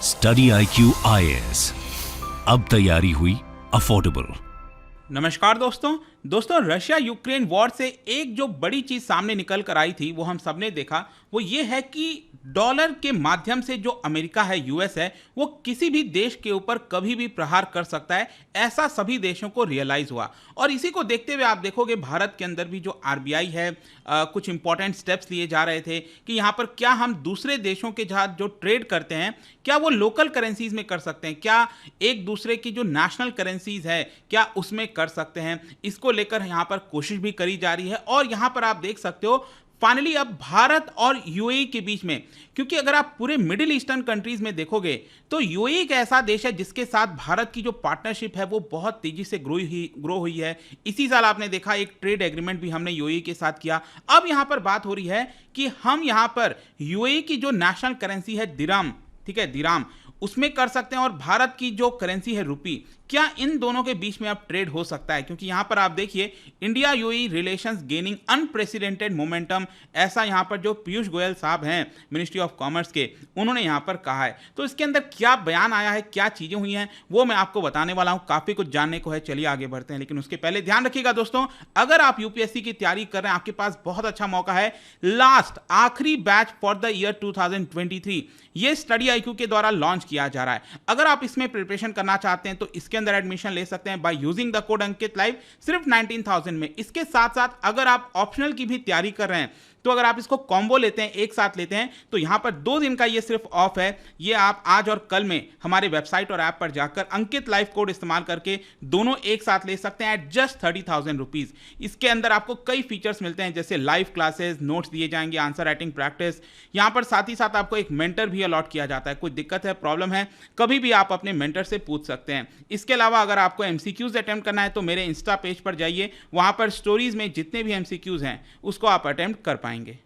Study IQ IAS, अब तैयारी हुई अफोर्डेबल। नमस्कार दोस्तों, रशिया यूक्रेन वॉर से एक जो बड़ी चीज सामने निकल कर आई थी वो हम सबने देखा। वो ये है कि डॉलर के माध्यम से जो अमेरिका है, यूएस है, वो किसी भी देश के ऊपर कभी भी प्रहार कर सकता है, ऐसा सभी देशों को रियलाइज हुआ। और इसी को देखते हुए आप देखोगे भारत के अंदर भी जो आरबीआई है, कुछ इंपॉर्टेंट स्टेप्स लिए जा रहे थे कि यहाँ पर क्या हम दूसरे देशों के साथ जो ट्रेड करते हैं क्या वो लोकल करेंसीज में कर सकते हैं, क्या एक दूसरे की जो नेशनल करेंसीज है क्या उसमें कर सकते हैं। इसको लेकर यहाँ पर कोशिश भी करी जा रही है। और यहाँ पर आप देख सकते हो फाइनली अब भारत और यूएई के बीच में, क्योंकि अगर आप पूरे मिडिल ईस्टर्न कंट्रीज में देखोगे तो यूएई एक ऐसा देश है जिसके साथ भारत की जो पार्टनरशिप है वो बहुत तेजी से ग्रो हुई है। इसी साल आपने देखा एक ट्रेड एग्रीमेंट भी हमने यूएई के साथ किया। अब यहां पर बात हो रही है कि हम यहां पर यूएई की जो नेशनल करेंसी है दिराम, ठीक है, दिराम, उसमें कर सकते हैं और भारत की जो करेंसी है रुपी, क्या इन दोनों के बीच में अब ट्रेड हो सकता है। क्योंकि यहां पर आप देखिए India UAE relations gaining unprecedented momentum, ऐसा यहां पर जो पीयूष गोयल साहब हैं मिनिस्ट्री ऑफ कॉमर्स के, उन्होंने यहां पर कहा है। तो इसके अंदर क्या बयान आया है, क्या चीजें हुई हैं, वो मैं आपको बताने वाला हूं। काफी कुछ जानने को है, चलिए आगे बढ़ते हैं। लेकिन उसके पहले ध्यान रखिएगा दोस्तों, अगर आप यूपीएससी की तैयारी कर रहे हैं आपके पास बहुत अच्छा मौका है। लास्ट आखिरी बैच फॉर द ईयर 2023 ये स्टडी IQ के द्वारा लॉन्च किया जा रहा है। अगर आप इसमें प्रिपरेशन करना चाहते हैं तो इसके अंदर एडमिशन ले सकते हैं by using the code Ankit live, सिर्फ 19,000 में। इसके साथ साथ अगर आप ऑप्शनल की भी तैयारी कर रहे हैं तो अगर आप इसको कॉम्बो लेते हैं, एक साथ लेते हैं, तो यहां पर 2 दिन का ये सिर्फ ऑफ है। ये आप आज और कल में हमारे वेबसाइट और ऐप पर जाकर अंकित लाइव कोड इस्तेमाल करके दोनों एक साथ ले सकते हैं एट जस्ट 30,000 रुपीज। इसके अंदर आपको कई फीचर्स मिलते हैं, जैसे लाइव क्लासेस, नोट्स दिए जाएंगे, आंसर राइटिंग प्रैक्टिस। यहां पर साथ ही साथ आपको एक मेंटर भी अलॉट किया जाता है। कोई दिक्कत है, प्रॉब्लम है, कभी भी आप अपने मेंटर से पूछ सकते हैं। इसके अलावा अगर आपको MCQs अटेम्प्ट करना है तो मेरे इंस्टा पेज पर जाइए, वहां पर स्टोरीज में जितने भी MCQs हैं उसको आप अटेम्प्ट कर पाएंगे।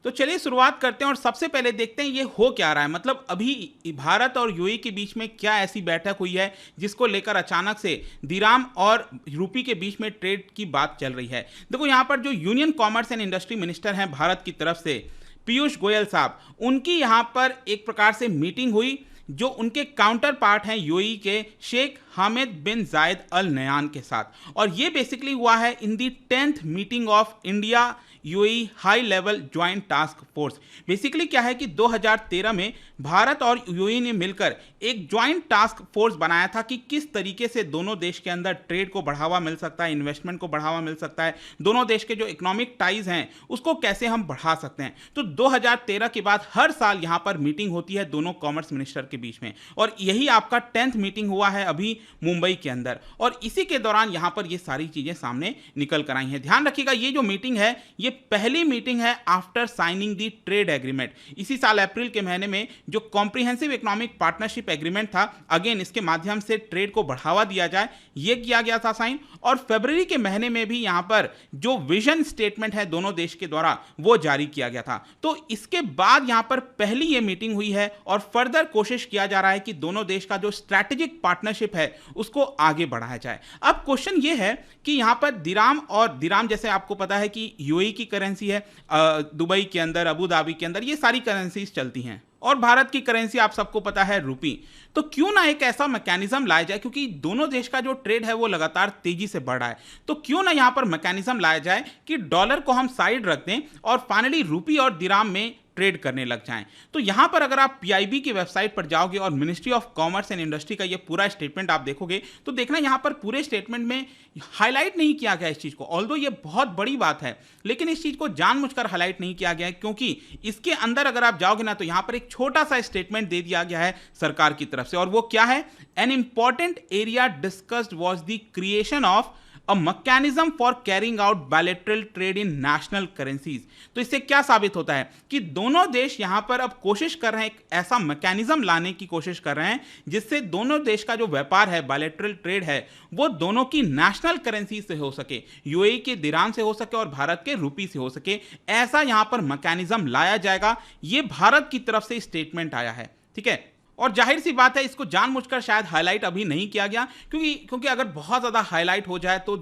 तो चलिए शुरुआत करते हैं और सबसे पहले देखते हैं ये हो क्या रहा है। मतलब अभी भारत और यूएई के बीच में क्या ऐसी बैठक हुई है जिसको लेकर अचानक से दिराम और रूपी के बीच में ट्रेड की बात चल रही है। देखो यहाँ पर जो union commerce and industry minister हैं भारत की तरफ से, पीयूष गोयल साहब, उनकी यहाँ पर एक प्रकार से मीटिंग हुई जो उनके काउंटर पार्ट हैं यूएई के शेख हामिद बिन जायद अल नयान के साथ। और ये बेसिकली हुआ है इन दी 10th meeting of India UAE high level joint task force. Basically क्या है कि 2013 में भारत और यूएई ने मिलकर एक ज्वाइंट टास्क फोर्स बनाया था कि किस तरीके से दोनों देश के अंदर ट्रेड को बढ़ावा मिल सकता है, इन्वेस्टमेंट को बढ़ावा मिल सकता है, दोनों देश के जो इकोनॉमिक टाइज हैं उसको कैसे हम बढ़ा सकते हैं। तो 2013 के बाद हर साल यहाँ पर मीटिंग होती है दोनों कॉमर्स मिनिस्टर के बीच में, और यही आपका 10th मीटिंग हुआ है अभी मुंबई के अंदर। और इसी के दौरान यहाँ पर ये सारी चीजें सामने निकल कर आई हैं। ध्यान रखिएगा ये जो मीटिंग है ये पहली मीटिंग है आफ्टर साइनिंग दी ट्रेड एग्रीमेंट। इसी साल अप्रैल के महीने में जो कॉम्प्रिहेंसिव इकोनॉमिक पार्टनरशिप एग्रीमेंट था, अगेन इसके माध्यम से ट्रेड को बढ़ावा दिया जाए, ये किया गया था साइन। और फरवरी के महीने में भी यहां पर जो विजन स्टेटमेंट है दोनों देश के द्वारा वो जारी किया गया था। तो इसके बाद यहां पर पहली ये मीटिंग हुई है और फर्दर कोशिश किया जा रहा है कि दोनों देश का जो स्ट्रैटेजिक पार्टनरशिप है उसको आगे बढ़ाया जाए। अब क्वेश्चन ये है कि यहां पर दिराम, और दिराम जैसे आपको पता है कि यूएई की करेंसी है, दुबई के अंदर, अबू धाबी के अंदर ये सारी करेंसीज चलती हैं, और भारत की करेंसी आप सबको पता है रुपी। तो क्यों ना एक ऐसा मैकेनिज्म लाया जाए, क्योंकि दोनों देश का जो ट्रेड है वो लगातार तेजी से बढ़ रहा है, तो क्यों ना यहां पर मैकेनिज्म लाया जाए कि डॉलर को हम साइड रख दें और फाइनली रुपी और दिराम में ट्रेड करने लग जाएं। तो यहां पर अगर आप पीआईबी की वेबसाइट पर जाओगे और ministry of commerce and industry का ये पूरा स्टेटमेंट आप देखोगे तो देखना यहां पर पूरे स्टेटमेंट में हाईलाइट नहीं किया गया इस चीज को। ऑल्दो ये बहुत बड़ी बात है, लेकिन इस चीज को जानबूझकर हाईलाइट नहीं किया गया है, क्योंकि इसके अंदर अगर आप जाओगे ना तो यहां पर एक छोटा सा स्टेटमेंट दे दिया गया है सरकार की तरफ से, और वो क्या है, an important area discussed was the creation of a mechanism for carrying out bilateral trade in national currencies. तो इससे क्या साबित होता है कि दोनों देश यहां पर अब कोशिश कर रहे हैं, एक ऐसा मैकेनिज्म लाने की कोशिश कर रहे हैं जिससे दोनों देश का जो व्यापार है, बायलैटरल ट्रेड है, वो दोनों की नेशनल करेंसी से हो सके, यूएई के दिराम से हो सके और भारत के रुपी से हो सके। ऐसा यहां पर मैकेनिज्म लाया जाएगा, ये भारत की तरफ से स्टेटमेंट आया है, ठीक है। और जाहिर सी बात है इसको जानबूझकर शायद हाईलाइट अभी नहीं किया गया, क्योंकि अगर बहुत ज़्यादा हाईलाइट हो जाए तो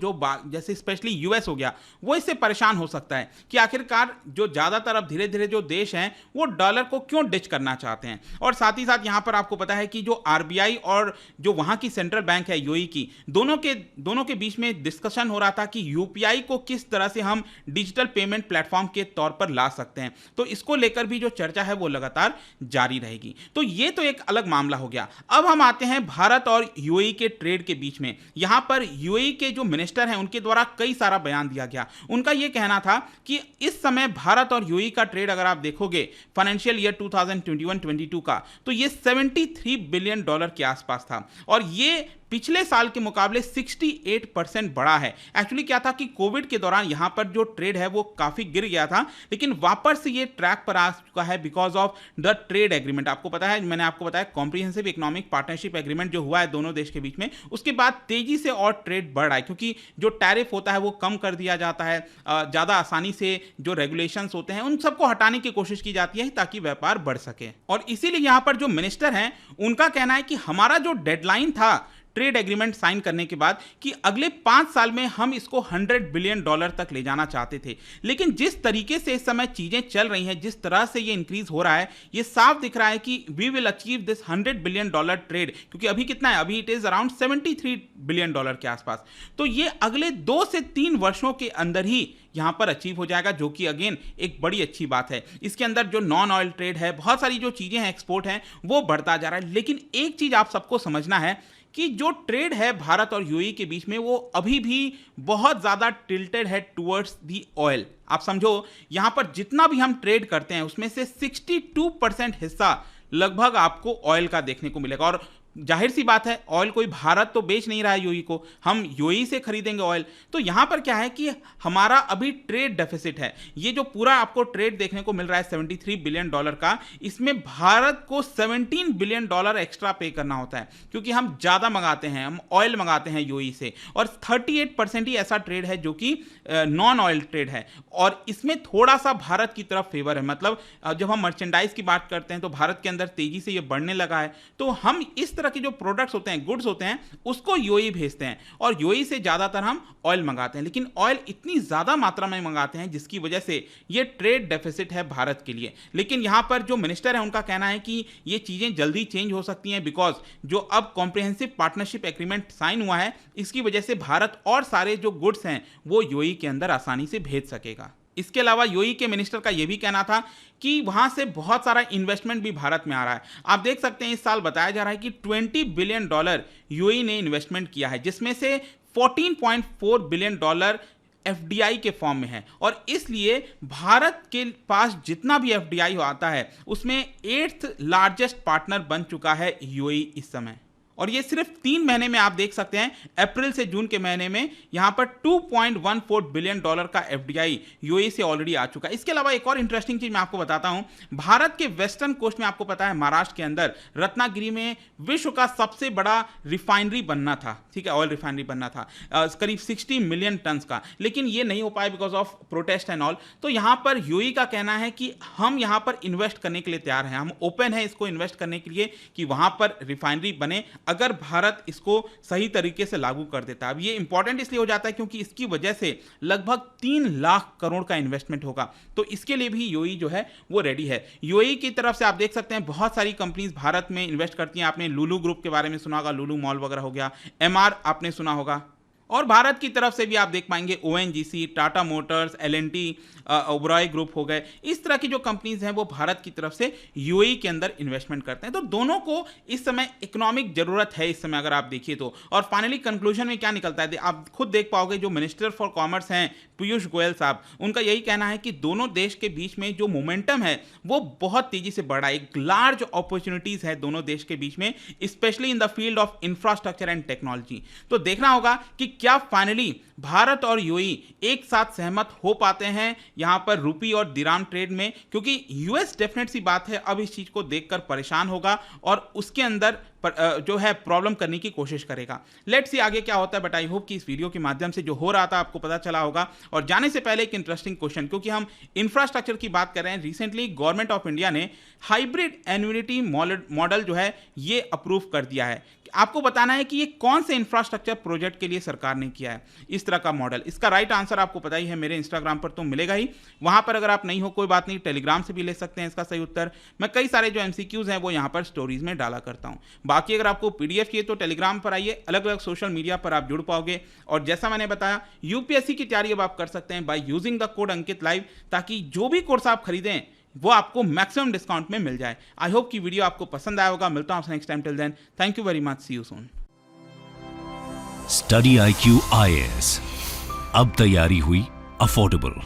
जैसे स्पेशली यूएस हो गया, वो इससे परेशान हो सकता है कि आखिरकार जो ज़्यादातर अब धीरे धीरे जो देश हैं वो डॉलर को क्यों डिच करना चाहते हैं। और साथ ही साथ यहाँ पर आपको पता है कि जो आरबीआई और जो वहाँ की सेंट्रल बैंक है यूएई की, दोनों के बीच में डिस्कशन हो रहा था कि यूपीआई को किस तरह से हम डिजिटल पेमेंट प्लेटफॉर्म के तौर पर ला सकते हैं। तो इसको लेकर भी जो चर्चा है वो लगातार जारी रहेगी। तो ये तो एक अलग मामला हो गया। अब हम आते हैं भारत और यूएई के ट्रेड के बीच में। यहां पर यूएई के जो मिनिस्टर हैं उनके द्वारा कई सारा बयान दिया गया। उनका यह कहना था कि इस समय भारत और यूएई का ट्रेड अगर आप देखोगे फाइनेंशियल ईयर 2021-22 का, तो ये 73 बिलियन डॉलर के आसपास था और ये पिछले साल के मुकाबले 68% बढ़ा है। एक्चुअली क्या था कि कोविड के दौरान यहां पर जो ट्रेड है वो काफी गिर गया था, लेकिन वापस से ये ट्रैक पर आ चुका है because of the trade agreement. आपको पता है, मैंने आपको बताया कॉम्प्रिहेंसिव इकोनॉमिक पार्टनरशिप एग्रीमेंट जो हुआ है दोनों देश के बीच में, उसके बाद तेजी से और ट्रेड बढ़ रहा है, क्योंकि जो टैरिफ होता है वो कम कर दिया जाता है, ज्यादा आसानी से जो रेगुलेशंस होते हैं उन सबको हटाने की कोशिश की जाती है ताकि व्यापार बढ़ सके। और इसीलिए यहां पर जो मिनिस्टर हैं उनका कहना है कि हमारा जो डेडलाइन था ट्रेड एग्रीमेंट साइन करने के बाद कि अगले 5 साल में हम इसको 100 बिलियन डॉलर तक ले जाना चाहते थे, लेकिन जिस तरीके से इस समय चीजें चल रही हैं, जिस तरह से ये इंक्रीज हो रहा है, ये साफ दिख रहा है कि we will achieve this 100 billion dollar trade, क्योंकि अभी कितना है, अभी it is around 73 billion dollar के आसपास। तो ये अगले 2 से 3 वर्षों के अंदर ही यहां पर अचीव हो जाएगा, जो कि अगेन एक बड़ी अच्छी बात है। इसके अंदर जो नॉन ऑयल ट्रेड है, बहुत सारी जो चीजें हैं, एक्सपोर्ट हैं, वो बढ़ता जा रहा है। लेकिन एक चीज आप सबको समझना है कि जो ट्रेड है भारत और यूएई के बीच में वो अभी भी बहुत ज़्यादा टिल्टेड है टुवर्ड्स दी ऑयल। आप समझो, यहां पर जितना भी हम ट्रेड करते हैं उसमें से 62% हिस्सा लगभग आपको ऑयल का देखने को मिलेगा। और जाहिर सी बात है, ऑयल कोई भारत तो बेच नहीं रहा है यूएई को, हम यूएई से खरीदेंगे ऑयल। तो यहां पर क्या है कि हमारा अभी ट्रेड डेफिसिट है। ये जो पूरा आपको ट्रेड देखने को मिल रहा है 73 बिलियन डॉलर का, इसमें भारत को 17 बिलियन डॉलर एक्स्ट्रा पे करना होता है, क्योंकि हम ज्यादा मंगाते हैं, हम ऑयल मंगाते हैं यूएई से, और 38% ही ऐसा ट्रेड है जो कि नॉन ऑयल ट्रेड है। और इसमें थोड़ा सा भारत की तरफ फेवर है, मतलब जब हम मर्चेंडाइज की बात करते हैं तो भारत के अंदर तेजी से ये बढ़ने लगा है। तो हम इस तरह के जो प्रोडक्ट्स होते हैं, गुड्स होते हैं, उसको यूएई भेजते हैं और यूएई से ज्यादातर हम ऑयल मंगाते हैं, लेकिन ऑयल इतनी ज्यादा मात्रा में मंगाते हैं जिसकी वजह से ये ट्रेड डेफिसिट है भारत के लिए। लेकिन यहां पर जो मिनिस्टर है उनका कहना है कि ये चीजें जल्दी चेंज हो सकती हैं, बिकॉज जो अब कॉम्प्रिहेंसिव पार्टनरशिप एग्रीमेंट साइन हुआ है, इसकी वजह से भारत और सारे जो गुड्स हैं वो यूएई के अंदर आसानी से भेज सकेगा। इसके अलावा यूएई के मिनिस्टर का यह भी कहना था कि वहां से बहुत सारा इन्वेस्टमेंट भी भारत में आ रहा है। आप देख सकते हैं इस साल बताया जा रहा है कि 20 बिलियन डॉलर यूएई ने इन्वेस्टमेंट किया है, जिसमें से 14.4 बिलियन डॉलर एफडीआई के फॉर्म में है। और इसलिए भारत के पास जितना भी एफडीआई आता है उसमें 8th लार्जेस्ट पार्टनर बन चुका है यूएई इस समय। और ये सिर्फ 3 महीने में आप देख सकते हैं, अप्रैल से जून के महीने में यहां पर 2.14 बिलियन डॉलर का एफडीआई यूएई से ऑलरेडी आ चुका है। इसके अलावा एक और इंटरेस्टिंग चीज मैं आपको बताता हूं, भारत के वेस्टर्न कोस्ट में आपको पता है महाराष्ट्र के अंदर रत्नागिरी में विश्व का सबसे बड़ा रिफाइनरी बनना था, ठीक है, ऑयल रिफाइनरी बनना था, करीब 60 मिलियन टन का, लेकिन ये नहीं हो पाया because of protest and all. तो यहां पर यूएई का कहना है कि हम यहां पर इन्वेस्ट करने के लिए तैयार हैं, हम ओपन है इसको इन्वेस्ट करने के लिए कि वहां पर रिफाइनरी बने, अगर भारत इसको सही तरीके से लागू कर देता है। अब ये इंपॉर्टेंट इसलिए हो जाता है क्योंकि इसकी वजह से लगभग 3 लाख करोड़ का इन्वेस्टमेंट होगा, तो इसके लिए भी यूएई जो है वो रेडी है। यूएई की तरफ से आप देख सकते हैं बहुत सारी कंपनीज भारत में इन्वेस्ट करती हैं। आपने लुलु ग्रुप के बारे में सुना होगा, लुलु मॉल वगैरह हो गया, एमआर आपने सुना होगा, और भारत की तरफ से भी आप देख पाएंगे ONGC, Tata motors, LNT, Oberoi group हो गए। इस तरह की जो कंपनीज हैं वो भारत की तरफ से यूएई के अंदर इन्वेस्टमेंट करते हैं। तो दोनों को इस समय इकोनॉमिक जरूरत है इस समय, अगर आप देखिए तो। और फाइनली कंक्लूजन में क्या निकलता है, आप खुद देख पाओगे, जो मिनिस्टर फॉर कॉमर्स हैं पीयूष गोयल साहब, उनका यही कहना है कि दोनों देश के बीच में जो मोमेंटम है वो बहुत तेजी से बढ़ रहा है। एक लार्ज अपॉर्चुनिटीज है दोनों देश के बीच में, specially in the field of infrastructure and technology. तो देखना होगा कि क्या फाइनली भारत और यूएई एक साथ सहमत हो पाते हैं यहां पर रुपी और दिराम ट्रेड में, क्योंकि यूएस डेफिनेट सी बात है अब इस चीज को देखकर परेशान होगा और उसके अंदर जो है प्रॉब्लम करने की कोशिश करेगा। लेट्स सी आगे क्या होता है, बट आई होप कि इस वीडियो के माध्यम से जो हो रहा था आपको पता चला होगा। और जाने से पहले एक इंटरेस्टिंग क्वेश्चन, क्योंकि हम इंफ्रास्ट्रक्चर की बात कर रहे हैं, रिसेंटली गवर्नमेंट ऑफ इंडिया ने हाइब्रिड एन्युइटी मॉडल जो है ये अप्रूव कर दिया है। आपको बताना है कि ये कौन से इंफ्रास्ट्रक्चर प्रोजेक्ट के लिए सरकार ने किया है इस तरह का मॉडल। इसका राइट आंसर आपको पता ही है, मेरे इंस्टाग्राम पर तो मिलेगा ही। वहां पर अगर आप नहीं हो कोई बात नहीं, टेलीग्राम से भी ले सकते हैं इसका सही उत्तर। मैं कई सारे जो एमसीक्यूज हैं वो यहाँ पर स्टोरीज में डाला करता हूँ। बाकी अगर आपको पीडीएफ चाहिए तो टेलीग्राम पर आइए, अलग अलग सोशल मीडिया पर आप जुड़ पाओगे। और जैसा मैंने बताया, यूपीएससी की तैयारी अब आप कर सकते हैं by using the code Ankit live, ताकि जो भी कोर्स आप खरीदें वो आपको मैक्सिमम डिस्काउंट में मिल जाए। आई होप कि वीडियो आपको पसंद आया होगा। मिलता हूं next time, till then thank you very much, see you soon. Study IQ IAS, अब तैयारी हुई अफोर्डेबल।